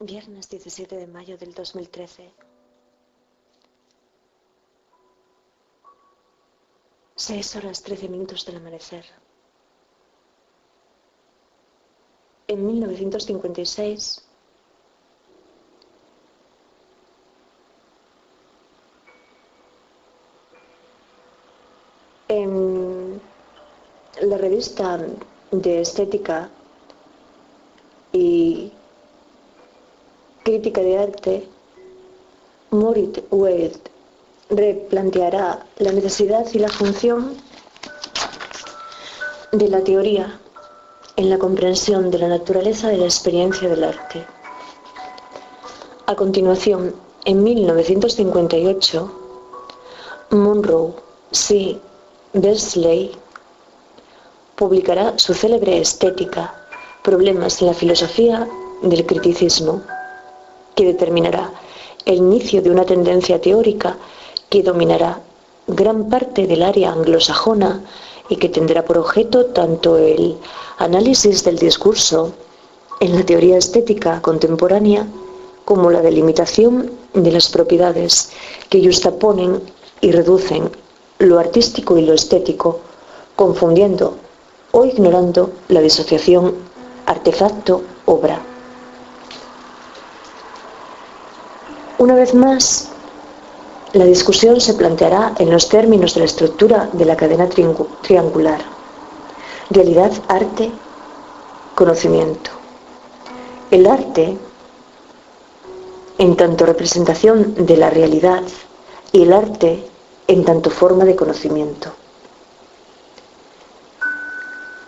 Viernes 17 de mayo del 2013. 6:13 del amanecer. En 1956, en la revista de estética y crítica de arte, Moritz Wade replanteará la necesidad y la función de la teoría en la comprensión de la naturaleza de la experiencia del arte. A continuación, en 1958, Monroe C. Beardsley publicará su célebre Estética, Problemas en la filosofía del criticismo, que determinará el inicio de una tendencia teórica que dominará gran parte del área anglosajona y que tendrá por objeto tanto el análisis del discurso en la teoría estética contemporánea como la delimitación de las propiedades que yuxtaponen y reducen lo artístico y lo estético, confundiendo o ignorando la disociación artefacto-obra. Una vez más, la discusión se planteará en los términos de la estructura de la cadena triangular: realidad, arte, conocimiento. El arte, en tanto representación de la realidad, y el arte, en tanto forma de conocimiento.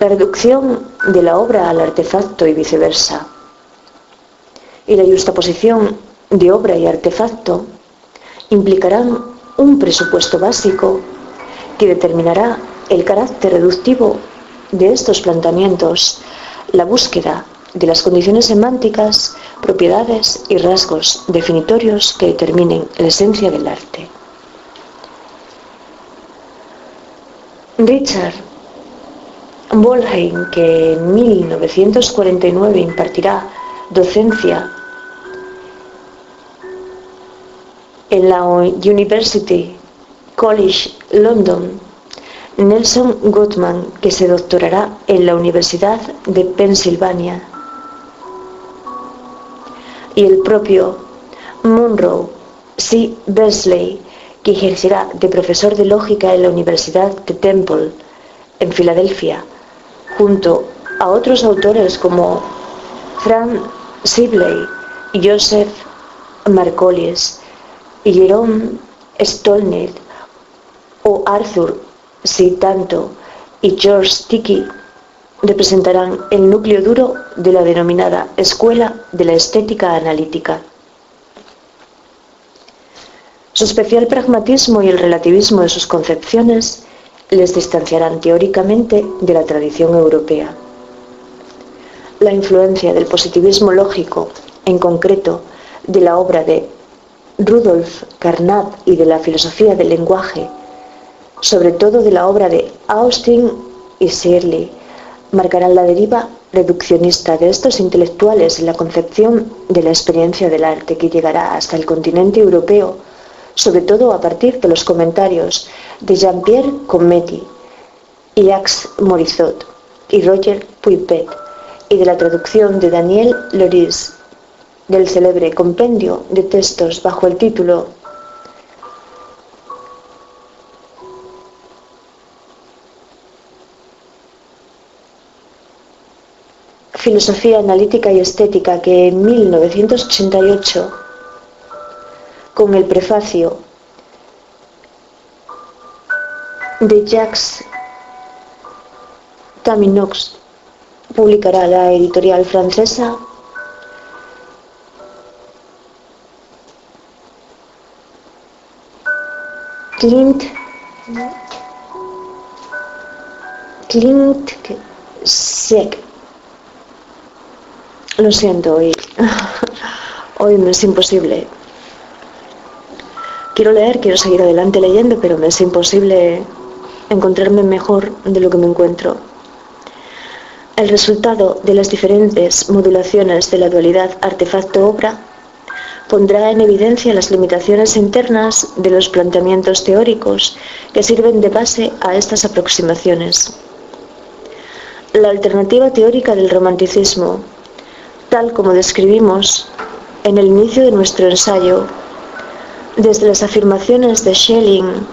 La reducción de la obra al artefacto y viceversa, y la yuxtaposición de obra y artefacto implicarán un presupuesto básico que determinará el carácter reductivo de estos planteamientos, la búsqueda de las condiciones semánticas, propiedades y rasgos definitorios que determinen la esencia del arte. Richard Wollheim, que en 1949 impartirá docencia en la University College London, Nelson Gottman, que se doctorará en la Universidad de Pensilvania, y el propio Monroe C. Beardsley, que ejercerá de profesor de lógica en la Universidad de Temple, en Filadelfia, junto a otros autores como Frank Sibley, Joseph Margolis, Jerome Stolnitz o Arthur C. Tanto y George Dickey, representarán el núcleo duro de la denominada Escuela de la Estética Analítica. Su especial pragmatismo y el relativismo de sus concepciones les distanciarán teóricamente de la tradición europea. La influencia del positivismo lógico, en concreto de la obra de Rudolf Carnap y de la filosofía del lenguaje, sobre todo de la obra de Austin y Searle, marcarán la deriva reduccionista de estos intelectuales en la concepción de la experiencia del arte, que llegará hasta el continente europeo, sobre todo a partir de los comentarios de Jean-Pierre Commetti, Jacques Morizot y Roger Puipet, y de la traducción de Daniel Loris del célebre compendio de textos bajo el título Filosofía analítica y estética, que en 1988, con el prefacio de Jacques Taminoux, publicará la editorial francesa Sec. Lo siento, hoy me es imposible. Quiero leer, quiero seguir adelante leyendo, pero me es imposible encontrarme mejor de lo que me encuentro. El resultado de las diferentes modulaciones de la dualidad artefacto-obra pondrá en evidencia las limitaciones internas de los planteamientos teóricos que sirven de base a estas aproximaciones. La alternativa teórica del romanticismo, tal como describimos en el inicio de nuestro ensayo, desde las afirmaciones de Schelling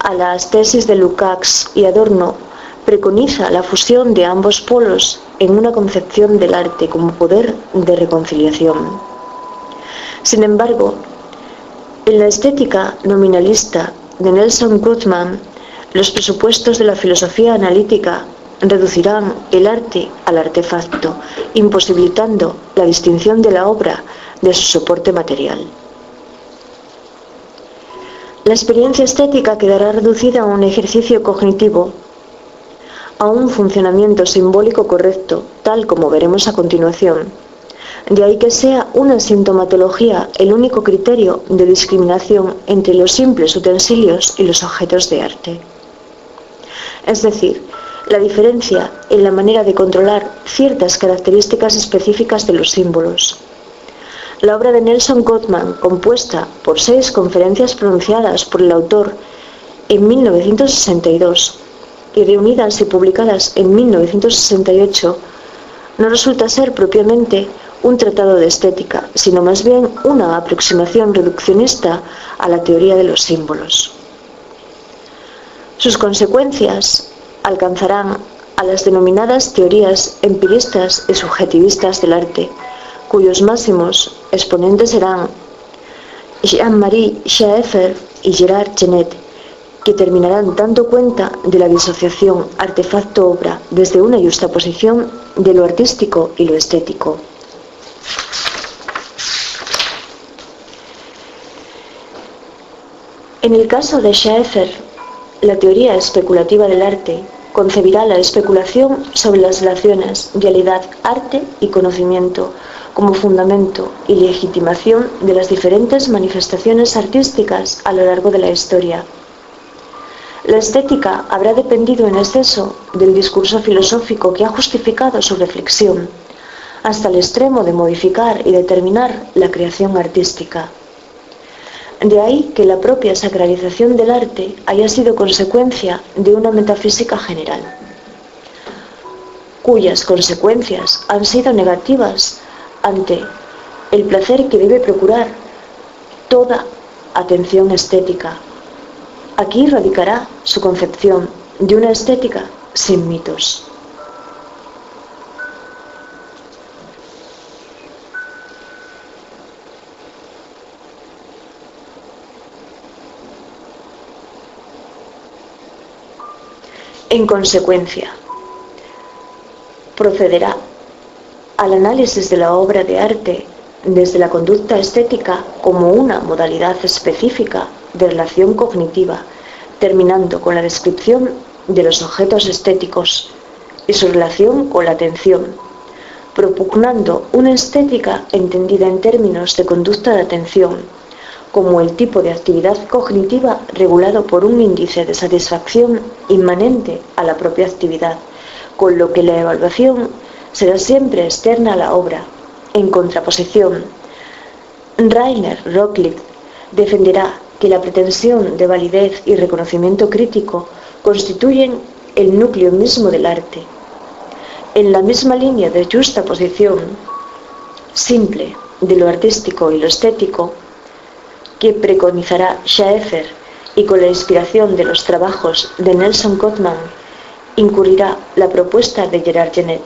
a las tesis de Lukács y Adorno, preconiza la fusión de ambos polos en una concepción del arte como poder de reconciliación. Sin embargo, en la estética nominalista de Nelson Gottman, los presupuestos de la filosofía analítica reducirán el arte al artefacto, imposibilitando la distinción de la obra de su soporte material. La experiencia estética quedará reducida a un ejercicio cognitivo, a un funcionamiento simbólico correcto, tal como veremos a continuación. De ahí que sea una sintomatología el único criterio de discriminación entre los simples utensilios y los objetos de arte. Es decir, la diferencia en la manera de controlar ciertas características específicas de los símbolos. La obra de Nelson Gottman, compuesta por 6 conferencias pronunciadas por el autor en 1962 y reunidas y publicadas en 1968, no resulta ser propiamente un tratado de estética, sino más bien una aproximación reduccionista a la teoría de los símbolos. Sus consecuencias alcanzarán a las denominadas teorías empiristas y subjetivistas del arte, cuyos máximos exponentes serán Jean-Marie Schaeffer y Gerard Genet, que terminarán dando cuenta de la disociación artefacto-obra desde una yuxtaposición de lo artístico y lo estético. En el caso de Schaeffer, la teoría especulativa del arte concebirá la especulación sobre las relaciones realidad-arte y conocimiento como fundamento y legitimación de las diferentes manifestaciones artísticas a lo largo de la historia. La estética habrá dependido en exceso del discurso filosófico que ha justificado su reflexión, hasta el extremo de modificar y determinar la creación artística. De ahí que la propia sacralización del arte haya sido consecuencia de una metafísica general, cuyas consecuencias han sido negativas ante el placer que debe procurar toda atención estética. Aquí radicará su concepción de una estética sin mitos. En consecuencia, procederá al análisis de la obra de arte desde la conducta estética como una modalidad específica de relación cognitiva, terminando con la descripción de los objetos estéticos y su relación con la atención, propugnando una estética entendida en términos de conducta de atención, como el tipo de actividad cognitiva regulado por un índice de satisfacción inmanente a la propia actividad, con lo que la evaluación será siempre externa a la obra. En contraposición, Rainer Roklich defenderá que la pretensión de validez y reconocimiento crítico constituyen el núcleo mismo del arte. En la misma línea de juxtaposición simple de lo artístico y lo estético, que preconizará Schaeffer y con la inspiración de los trabajos de Nelson Gottman, incurrirá la propuesta de Gerard Genet,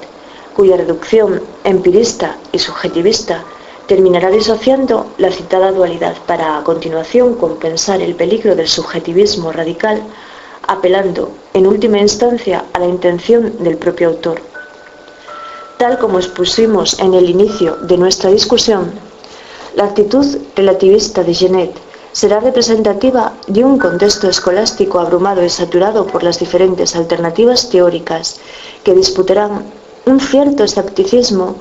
cuya reducción empirista y subjetivista terminará disociando la citada dualidad para a continuación compensar el peligro del subjetivismo radical, apelando en última instancia a la intención del propio autor. Tal como expusimos en el inicio de nuestra discusión, la actitud relativista de Genet será representativa de un contexto escolástico abrumado y saturado por las diferentes alternativas teóricas que disputarán un cierto escepticismo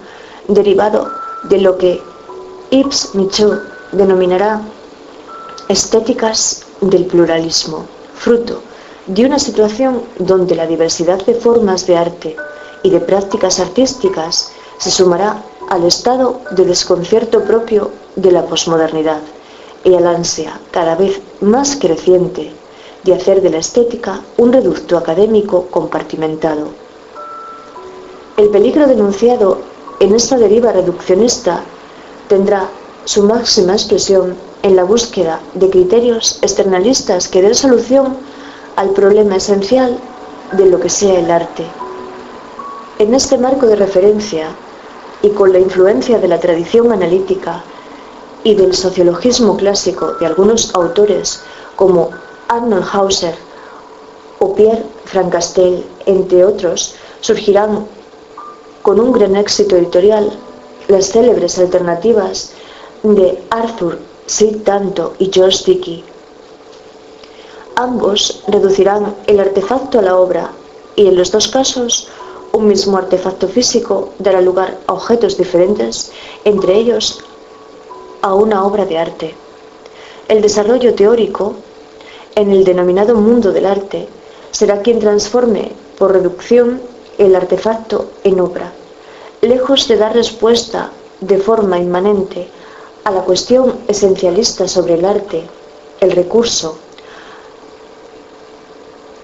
derivado de lo que Yves Michaud denominará estéticas del pluralismo, fruto de una situación donde la diversidad de formas de arte y de prácticas artísticas se sumará al estado de desconcierto propio de la posmodernidad y al ansia cada vez más creciente de hacer de la estética un reducto académico compartimentado. El peligro denunciado en esta deriva reduccionista tendrá su máxima expresión en la búsqueda de criterios externalistas que den solución al problema esencial de lo que sea el arte. En este marco de referencia y con la influencia de la tradición analítica y del sociologismo clásico de algunos autores como Arnold Hauser o Pierre Francastel, entre otros, surgirán con un gran éxito editorial las célebres alternativas de Arthur C. Danto y George Dickey. Ambos reducirán el artefacto a la obra y en los dos casos un mismo artefacto físico dará lugar a objetos diferentes, entre ellos a una obra de arte. El desarrollo teórico en el denominado mundo del arte será quien transforme por reducción el artefacto en obra, lejos de dar respuesta de forma inmanente a la cuestión esencialista sobre el arte. El recurso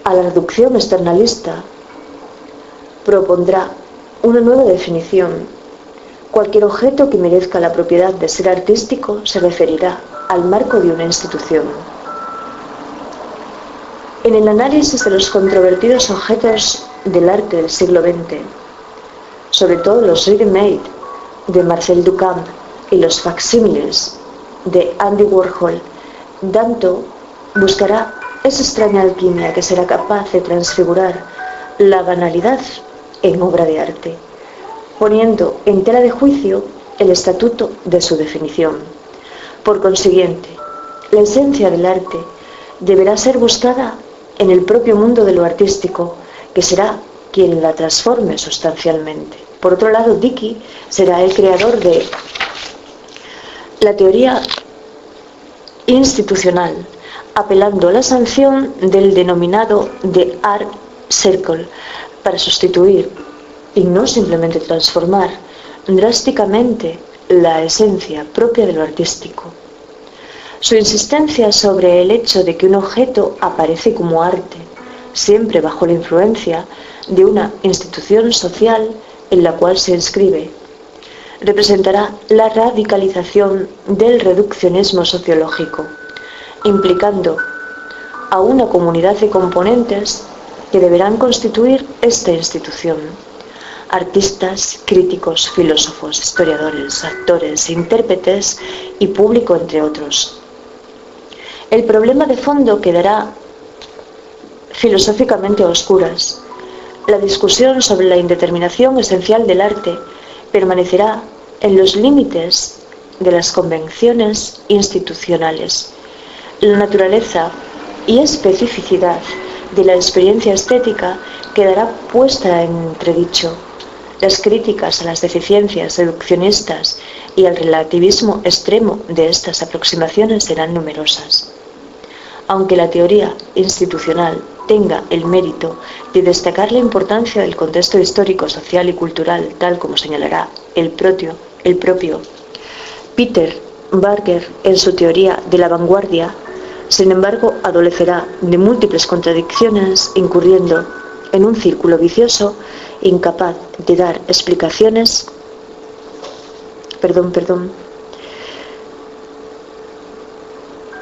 a la reducción externalista propondrá una nueva definición. Cualquier objeto que merezca la propiedad de ser artístico se referirá al marco de una institución. En el análisis de los controvertidos objetos del arte del siglo XX, sobre todo los ready-made de Marcel Duchamp y los facsímiles de Andy Warhol, Danto buscará esa extraña alquimia que será capaz de transfigurar la banalidad en obra de arte, poniendo en tela de juicio el estatuto de su definición. Por consiguiente, la esencia del arte deberá ser buscada en el propio mundo de lo artístico, que será quien la transforme sustancialmente. Por otro lado, Dickey será el creador de la teoría institucional, apelando a la sanción del denominado The Art Circle para sustituir, y no simplemente transformar, drásticamente la esencia propia de lo artístico. Su insistencia sobre el hecho de que un objeto aparece como arte, siempre bajo la influencia de una institución social en la cual se inscribe, representará la radicalización del reduccionismo sociológico, implicando a una comunidad de componentes que deberán constituir esta institución: artistas, críticos, filósofos, historiadores, actores, intérpretes y público, entre otros. El problema de fondo quedará filosóficamente a oscuras. La discusión sobre la indeterminación esencial del arte permanecerá en los límites de las convenciones institucionales. La naturaleza y especificidad de la experiencia estética quedará puesta en entredicho. Las críticas a las deficiencias reduccionistas y al relativismo extremo de estas aproximaciones serán numerosas. Aunque la teoría institucional tenga el mérito de destacar la importancia del contexto histórico, social y cultural, tal como señalará el propio Peter Barger en su teoría de la vanguardia, sin embargo, adolecerá de múltiples contradicciones, incurriendo en un círculo vicioso incapaz de dar explicaciones.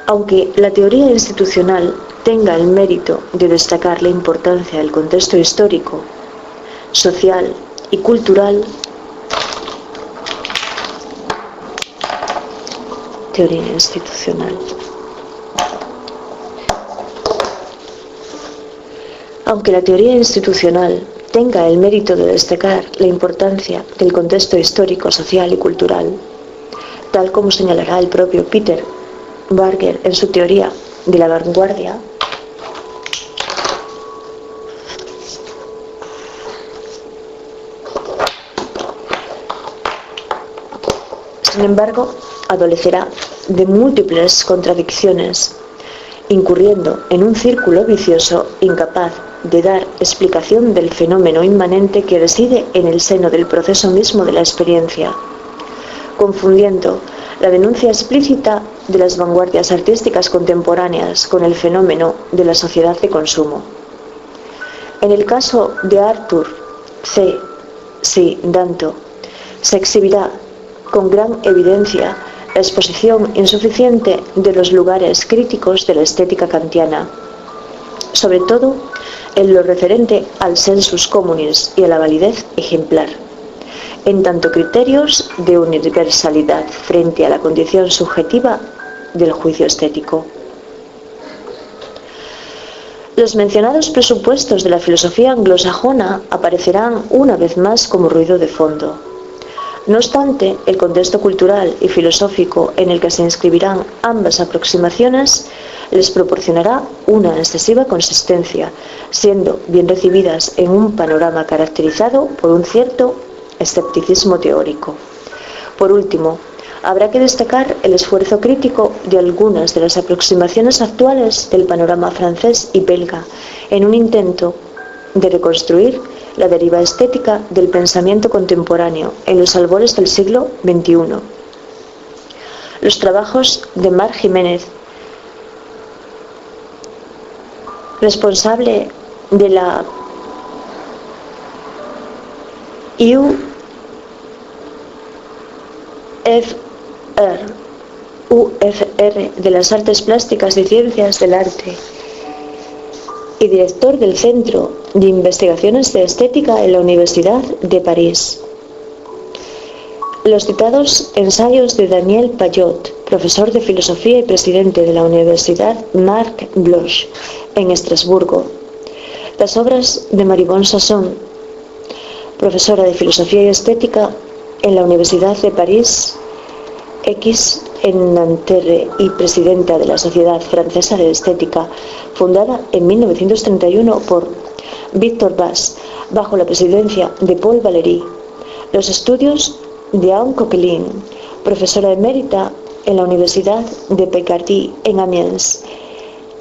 Aunque la teoría institucional tenga el mérito de destacar la importancia del contexto histórico, social y cultural, teoría institucional. Aunque la teoría institucional tenga el mérito de destacar la importancia del contexto histórico, social y cultural, tal como señalará el propio Peter Barger en su teoría de la vanguardia, sin embargo, adolecerá de múltiples contradicciones, incurriendo en un círculo vicioso incapaz de dar explicación del fenómeno inmanente que reside en el seno del proceso mismo de la experiencia, confundiendo la denuncia explícita de las vanguardias artísticas contemporáneas con el fenómeno de la sociedad de consumo. En el caso de Arthur C. Danto, se exhibirá con gran evidencia la exposición insuficiente de los lugares críticos de la estética kantiana, sobre todo en lo referente al sensus communis y a la validez ejemplar, en tanto criterios de universalidad frente a la condición subjetiva del juicio estético. Los mencionados presupuestos de la filosofía anglosajona aparecerán una vez más como ruido de fondo. No obstante, el contexto cultural y filosófico en el que se inscribirán ambas aproximaciones les proporcionará una excesiva consistencia, siendo bien recibidas en un panorama caracterizado por un cierto escepticismo teórico. Por último, habrá que destacar el esfuerzo crítico de algunas de las aproximaciones actuales del panorama francés y belga en un intento de reconstruir la deriva estética del pensamiento contemporáneo en los albores del siglo XXI. Los trabajos de Marc Jiménez, responsable de la UFR de las Artes Plásticas y Ciencias del Arte y director del Centro de Investigaciones de Estética en la Universidad de París. Los citados ensayos de Daniel Payot, profesor de Filosofía y presidente de la Universidad Marc Bloch en Estrasburgo. Las obras de Maribon Sasson, profesora de Filosofía y Estética en la Universidad de París X en Nanterre y presidenta de la Sociedad Francesa de Estética, fundada en 1931 por Victor Bass, bajo la presidencia de Paul Valéry. Los estudios de Anne Coquelin, profesora emérita en la Universidad de Picardie en Amiens.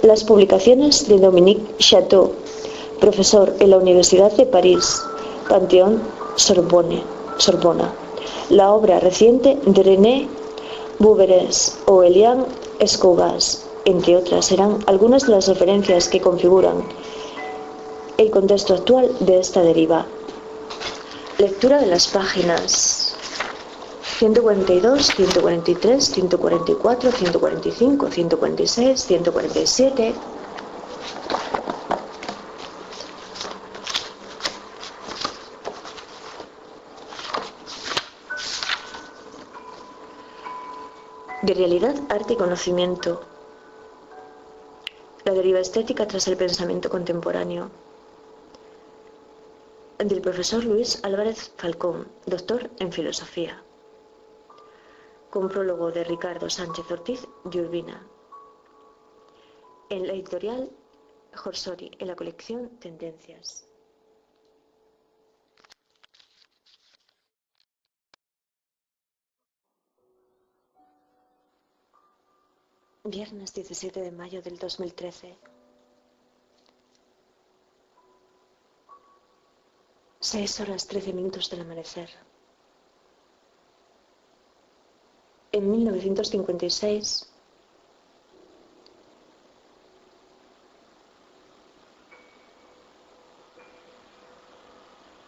Las publicaciones de Dominique Chateau, profesor en la Universidad de París, Panteón Sorbona. La obra reciente de René Bouveres o Eliane Escougas, entre otras, serán algunas de las referencias que configuran el contexto actual de esta deriva. Lectura de las páginas 142, 143, 144, 145, 146, 147... De realidad, arte y conocimiento. La deriva estética tras el pensamiento contemporáneo. Del profesor Luis Álvarez Falcón, doctor en filosofía. Con prólogo de Ricardo Sánchez Ortiz de Urbina. En la editorial Jorsori, en la colección Tendencias. Viernes 17 de mayo del 2013. 6:13 del amanecer. En 1956,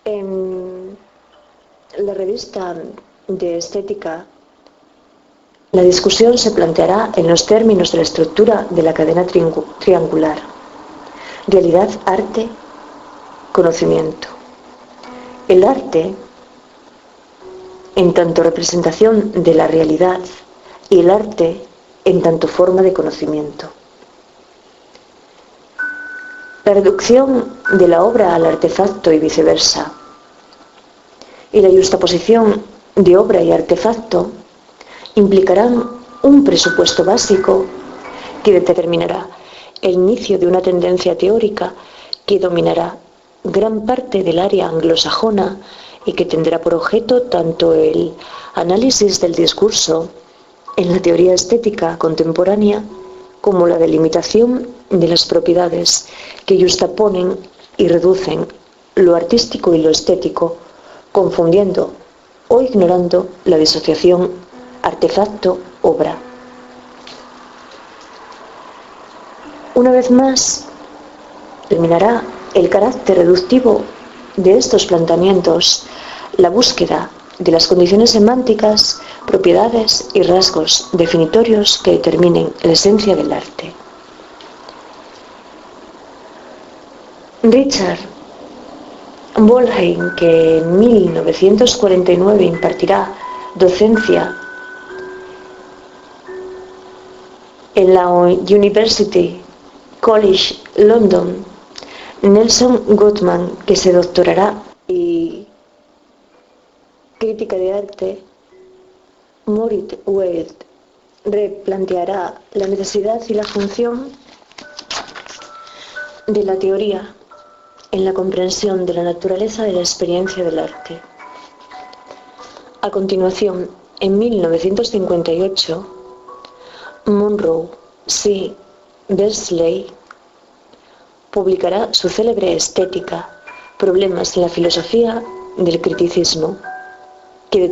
en la revista de estética, la discusión se planteará en los términos de la estructura de la cadena triangular: realidad, arte, conocimiento. El arte, en tanto representación de la realidad, y el arte, en tanto forma de conocimiento. La reducción de la obra al artefacto y viceversa, y la yuxtaposición de obra y artefacto implicarán un presupuesto básico que determinará el inicio de una tendencia teórica que dominará gran parte del área anglosajona y que tendrá por objeto tanto el análisis del discurso en la teoría estética contemporánea como la delimitación de las propiedades que yuxtaponen y reducen lo artístico y lo estético, confundiendo o ignorando la disociación artefacto-obra. Una vez más, terminará el carácter reductivo de estos planteamientos, la búsqueda de las condiciones semánticas, propiedades y rasgos definitorios que determinen la esencia del arte. Richard Wollheim, que en 1949 impartirá docencia en la University College London, Nelson Goodman, que se doctorará en crítica de arte, Moritz Wade replanteará la necesidad y la función de la teoría en la comprensión de la naturaleza de la experiencia del arte. A continuación, en 1958, Monroe C. Beardsley publicará su célebre Estética, problemas en la filosofía del criticismo.